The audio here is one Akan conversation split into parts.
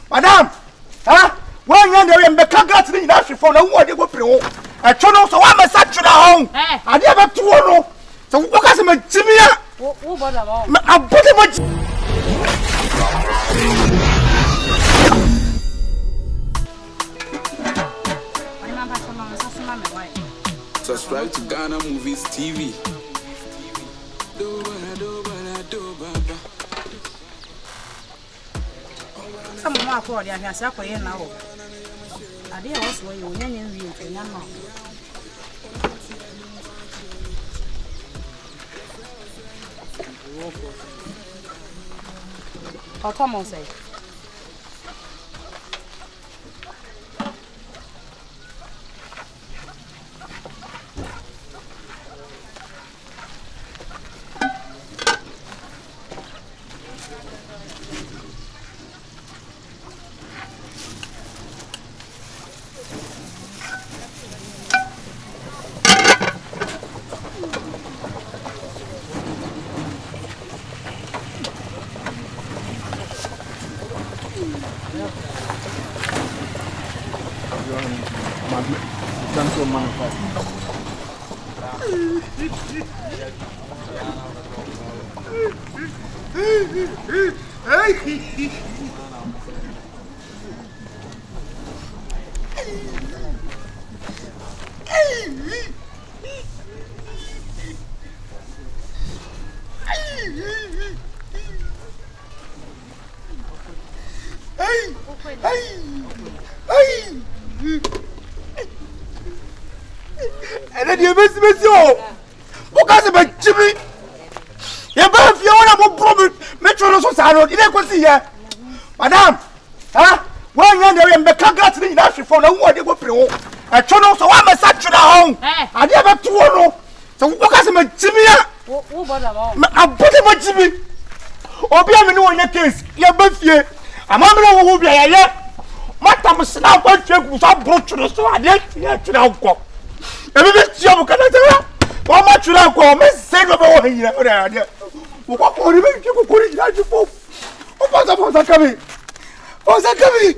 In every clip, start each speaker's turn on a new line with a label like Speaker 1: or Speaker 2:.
Speaker 1: Madam, when you're in the Kagat in Shifo, no one will pro. A channel so I'm a such a home. I never told so what has my Jimmy? I put him
Speaker 2: subscribe to ghanamoviestv.
Speaker 3: Some of my poor young has up here now. I did also you young and young. How Tom say?
Speaker 1: And then you miss me so. Because of Jimmy. You better feel what I'm promised. Metro so sad. You don't see here. Madam, when you're in the Kagat in Shifo, no one will pro. A channel so I'm a such a home. I never told so what has my Jimmy? I put him on Jimmy. Obi am no in your case. You both here. I'm not going to be here. Madam, snap what you have brought to the store. I didn't to now go. Every job can I tell you? How much should I go? Miss Sailor here. What will you make you put it like you for? What's that coming? What's that coming?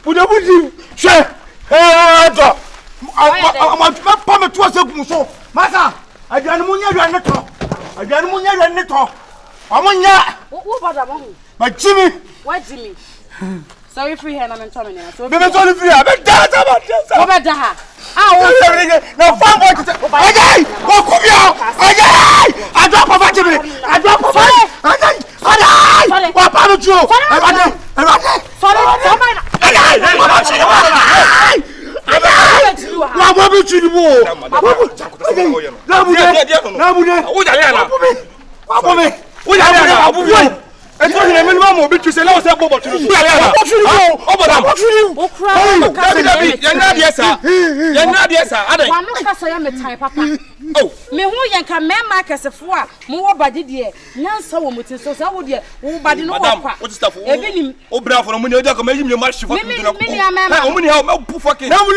Speaker 1: Put up with you. Share. I'm not permit to a so. Massa, I got Munya and the top. I got Munya and the top. I'm on ya. What about my Jimmy?
Speaker 3: What Jimmy? Sorry, free hand. I'm in Tommy. So,
Speaker 1: I'm only free. I'm a dad. No, farm boy to say, again, I drop a vitamin. I drop a vitamin. What about you? And when you minimum will be to say, no, say, what you do? You're not yes, sir. You're not yes, sir. I'm not saying the type, Papa. Oh, me who you can make as a four, more body dear. None so much so I would dear, who body no what stuff. Oh, bravo, from when you're making your match for me. How many how fucking now we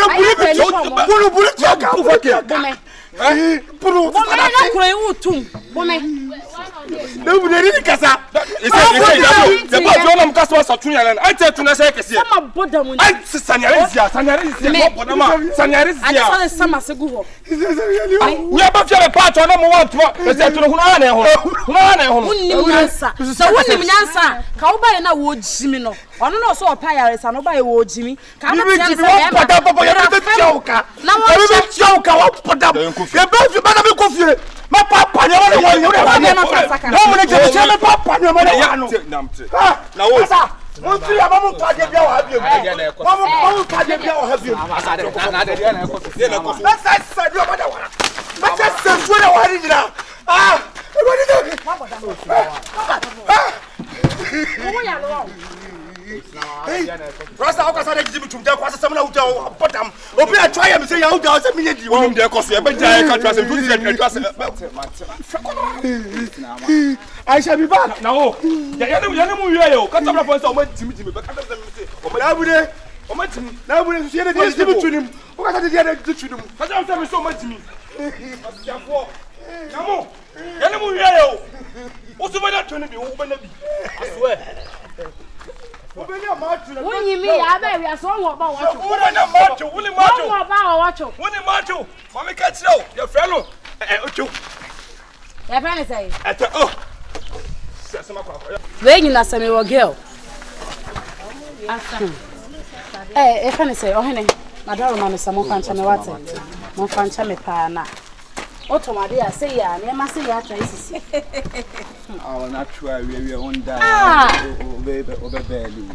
Speaker 1: my papa, you Rasta how can I give to the question someone who put them open a try and say how does it mean you won't KOSUA I shall be back now.
Speaker 3: When you mean, I bet we are so about what you
Speaker 1: macho. Mommy can't know your fellow.
Speaker 3: Your friend say, when you last time you were girl. Eh, if I say, oh, honey, my daughter, mamma, some fancy me water. Mon fancy me pana. Automadia say, ya, near my say,
Speaker 1: oh, not sure we are on that. Baby, over belly.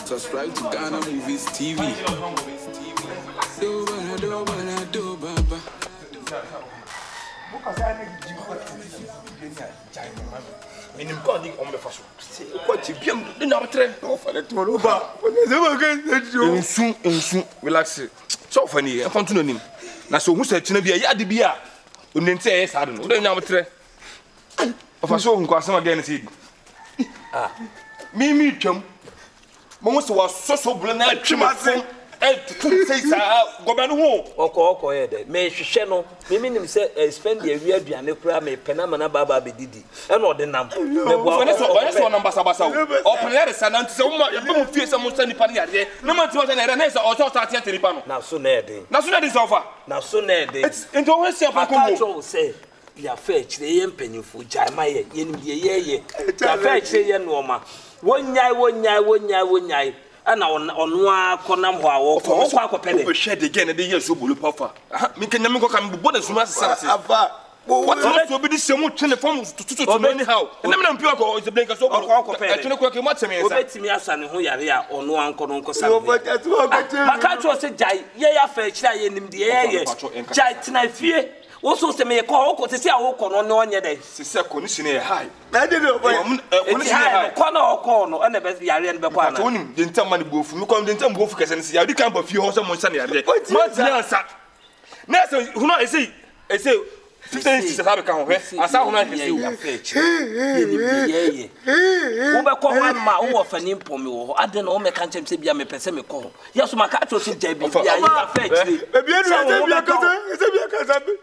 Speaker 2: Subscribe to ghanamoviestv. Do baba.
Speaker 1: Relax. So funny. I want to know him. Na so who said Chinabia Yadibia? Unente is hardened. Don't know tre. Of a so who again said. Me, chum. Most was so blank. Chimasin.
Speaker 4: Oko ye me hwehwe no me minim say spend the area aduane kura me penamana baba bedidi e no de nam me bo
Speaker 1: so number sabasa o penere sanant se wo ye be mu fie se mo sani pa ne yade na ma timo se na na se o so start ate nipa no
Speaker 4: na so na ede
Speaker 1: so far
Speaker 4: na so na ede
Speaker 1: into we se pa ko
Speaker 4: mo say ya fa chire ye mpanyimfo jaima ye yenim ye ya fa chire ye no ma wonyai ana onwa konam ho awo ko akopede
Speaker 1: o share again dey years obolo pafa me kan nyame ko kan bo na suma sase
Speaker 4: ava
Speaker 1: what so be this same twene form to anyhow na me na mpio ko is blank so ko twene ko ke mo teme
Speaker 4: nsa obetimi asa ne ho yare a ono anko no nko sa maka cho se jai ye ya fa kira ye nim de ye jai tena fie wo so se me ko se sia wo ko no ne onye dey
Speaker 1: se se condition e high
Speaker 4: na dey no condition high ko na ko no na be yare ne be kwa na
Speaker 1: wonim de ntam mane bofu mi ko de ntam bofu kese ne se ya di kan ba fie ho se mo nsa ne yare mo ti ansa na se huno e se 15 se sabe ka ho he asa ho na hwese
Speaker 4: ya fa ye wo be ko wa ma wo fa ni mpom wo ade na wo me kan chem se bia me pese me ko ya so maka cho se jai bia ya fa chire
Speaker 1: e bia no se bia ka me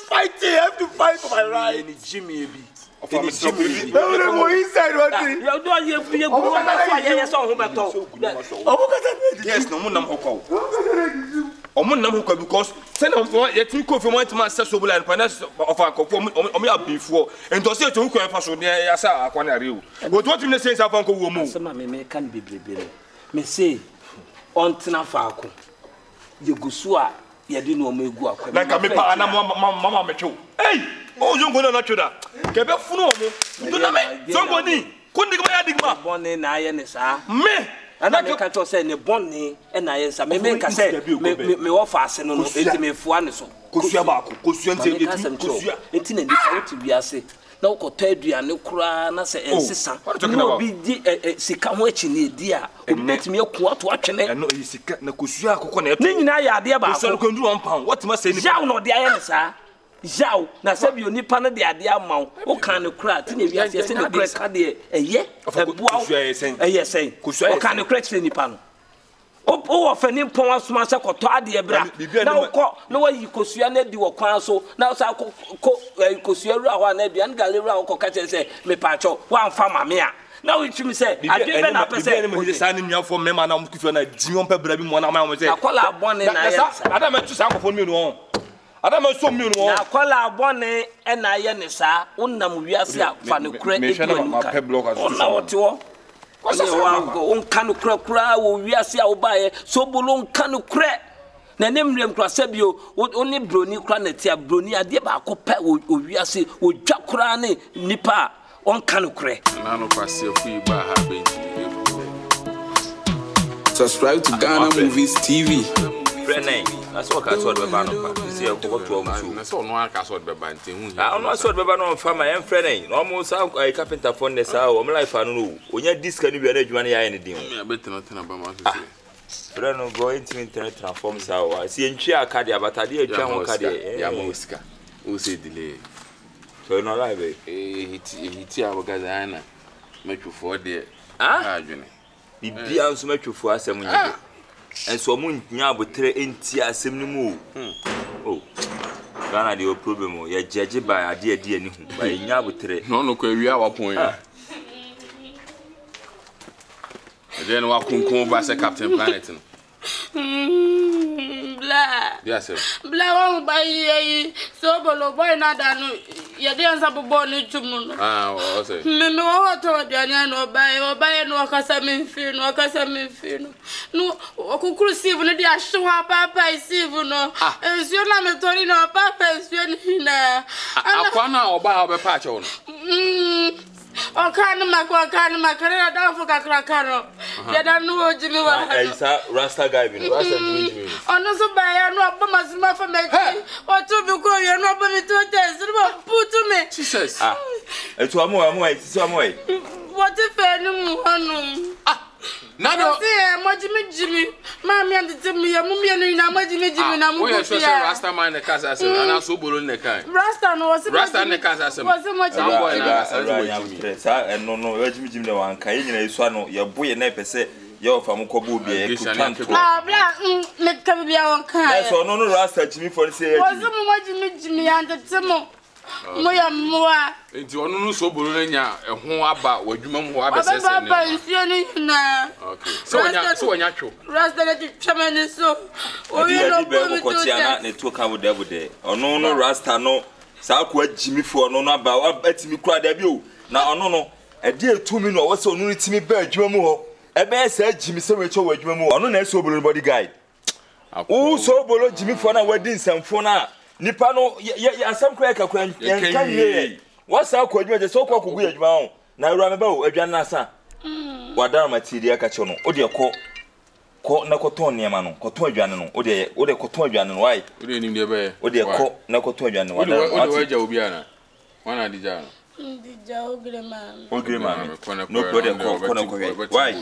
Speaker 1: fight I have to fight for my right
Speaker 4: ni Jimmy bi
Speaker 1: no inside what
Speaker 4: ya do ye go na so ye so ho beto
Speaker 1: yes no mo nam hokọ omo nam hokọ because say na ye tin CONFION want ma say SOBOLO and finance of akofo omo ya before ento say to nkwan fa so ne ya sa akwa na rewo what what me say say fa nko wo mu
Speaker 4: say ma me kan bebrebe me say on tina fa ako ye gusua ye di no ma egu akwa
Speaker 1: na ka me pa na mama me twu hey o jongo na twoda ke be funu omo do na me somebody kundi ma ya digma
Speaker 4: bonne na aye ne sa
Speaker 1: me
Speaker 4: ana me ka to say ne bonne e na aye sa me ka say me wo fa ase no enti me fua ne so
Speaker 1: kosua ba ko kosua enti
Speaker 4: kosua enti na nipa wo ti biase na wo ko to aduane kura na se ensesa no bi di sika ho achi ne di a obetimi aku ato atwene
Speaker 1: no sika na kosua akoko na eto
Speaker 4: ne nyina ya ade ba
Speaker 1: kosua ko ndu 1 pound what ma say ni
Speaker 4: jaw no de aye ne sa jaw na sabi onipa na de ade amaw wo kan ne kura ti ne biase se ne kura ka de eye ebuaw eye sen wo kan ne kura ti nipa no o ofani pon asoma se koto ade bra na wo na wayi kosua na di wo kwan so na sa kosua ru awa na bia ngale ru awo ka se me pacho wa mfa mame a na we tumi se adwe be na pese
Speaker 1: mo je sa ne nuafo mema na mo kufio na di won pa bra bi mo na ma mo se
Speaker 4: akola abone na ya
Speaker 1: ada ma tu sa akofo mi no ada ma so mi no
Speaker 4: na akola abone e na ye ne sa wonnam wiase a fa ne kura edu na wote wo on kanu kura wo wiase a wo bae SOBOLO kanu kura na nemrem kura sabio oni broni kura na tia broni ade ba akopɛ wo wiase wo dwa kura ne nipa on kanu kura
Speaker 2: na no kwase fu iba ha benji subscribe to ghanamoviestv
Speaker 4: Frene, that's what I saw the banner. See, I go to almost.
Speaker 2: I saw no one can sort the banting.
Speaker 4: I almost saw the banner from my own friend. Almost a carpenter phone this hour. I'm like, I don't know. When you're this can be a money anything.
Speaker 2: I bet nothing about my
Speaker 4: friend. Go into internet transforms our. I see in chair cardia, but I did a jam cardia.
Speaker 2: Yamoska. Who say delay?
Speaker 5: So no lie be.
Speaker 2: Hiti abogazana metwofo de adwene.
Speaker 5: Bibia nso metwofo asem nyebe. Enso mo nya abotre enti asem ni mu. Oh. Ghana the problem ye judge by ade ani hu. By nya abotre.
Speaker 2: No kwa wi awapon ya. Then wa kunkun ba se Captain Planet no.
Speaker 6: Blah.
Speaker 2: Yes sir.
Speaker 6: Blah won buy sobolo boy na da no ye dey answer bobo no tumu no.
Speaker 2: O say.
Speaker 6: Me wo to aduane no buy no akasa me mfi no. No okukuru sieve no dey ahwa papa sieve no. Ensuo na me tori no papa ensuo ni na.
Speaker 2: Akwa na oba obepa ache no.
Speaker 6: Okana makara da fu kakra no. Ya da no ojimi wa.
Speaker 5: Isa Rasta guy bi no. Rasta Jimmy.
Speaker 6: Ono so ba ya no abba masima fa meji. O to bi ko ya no abba mi to test. No putu me.
Speaker 2: Jesus.
Speaker 5: Etu amu ai.
Speaker 6: What if any mu hanu?
Speaker 2: Nado.
Speaker 6: See, Jimmy. Mami and the me, mummy and na Jimmy na mu.
Speaker 2: We are so Rasta man the casa say and Sobolo ne kai.
Speaker 6: Rasta no was
Speaker 2: Rasta ne casa say.
Speaker 6: Was much
Speaker 2: boy na
Speaker 5: sa no Jimmy na wan kai nyina isu ano ye boye na pese ye ofa mo kobo bi e kutanto.
Speaker 6: Bla me ka bi a kai.
Speaker 5: So no Rasta Jimmy for say.
Speaker 6: Was mo Jimmy and the temo. Moya moa.
Speaker 2: Enti onu no Sobolo na nya ho aba wadwuma mu ho abesese ne.
Speaker 6: Baba nsuo ni na.
Speaker 2: Okay. So wanya two.
Speaker 6: Rasta na twamani so. O ye no bo
Speaker 5: ko tia na to ka wo de. Onu no Rasta no sa ko Jimmy for no aba atimi kura da bi o. Na onu no e de etumi no wo se onu timi ba adwuma mu ho. E be sa Jimmy se we cho wadwuma mu. Onu na Sobolo body guide. O Sobolo Jimmy for na wadi nsamfo na nipa no asam kura ka kura kan ye wasa ko adwuma je so ko kugu adwuma ho na awura me ba o adwan na asa wadara material ka che no o de ko na ko ton niam no ko ton adwane no o de ko ton adwane no why
Speaker 2: o de nim de be
Speaker 5: o de ko na ko ton adwane wadara
Speaker 2: o de waja obi ana wana dija no
Speaker 6: dija ogrema
Speaker 5: no ko de ko na ko why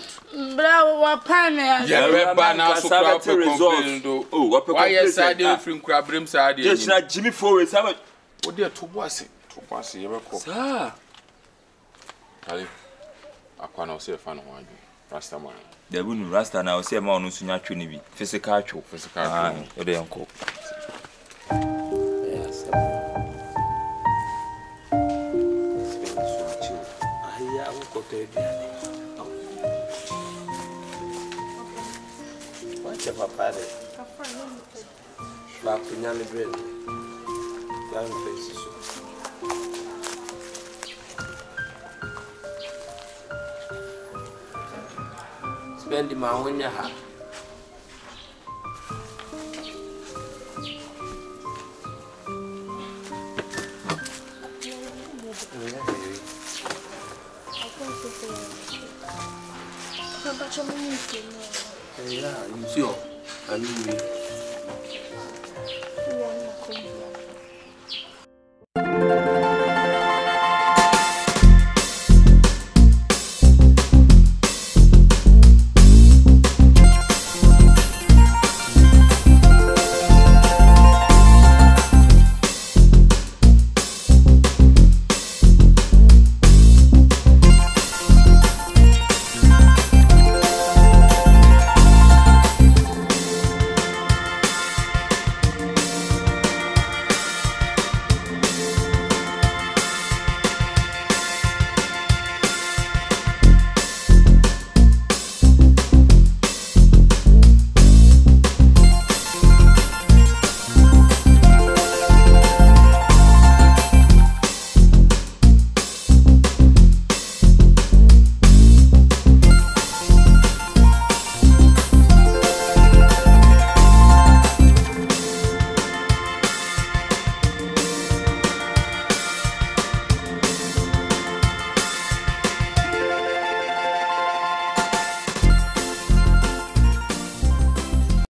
Speaker 6: bra wa pane
Speaker 2: ya be ba na so kwa pe complain do why yes I dey free nkura brem sa dey
Speaker 5: just na Jimmy for say
Speaker 2: o de to boase ye be ko
Speaker 5: sa
Speaker 2: ali akwa na o se fa no wan Rasta man
Speaker 5: da bu nu Rasta na o se ma onu sunya twu ni bi physical twu o de yanko
Speaker 7: What's papa? Bakunyame bread. Young faces. Spend my own ha. Yeah, you see, I mean.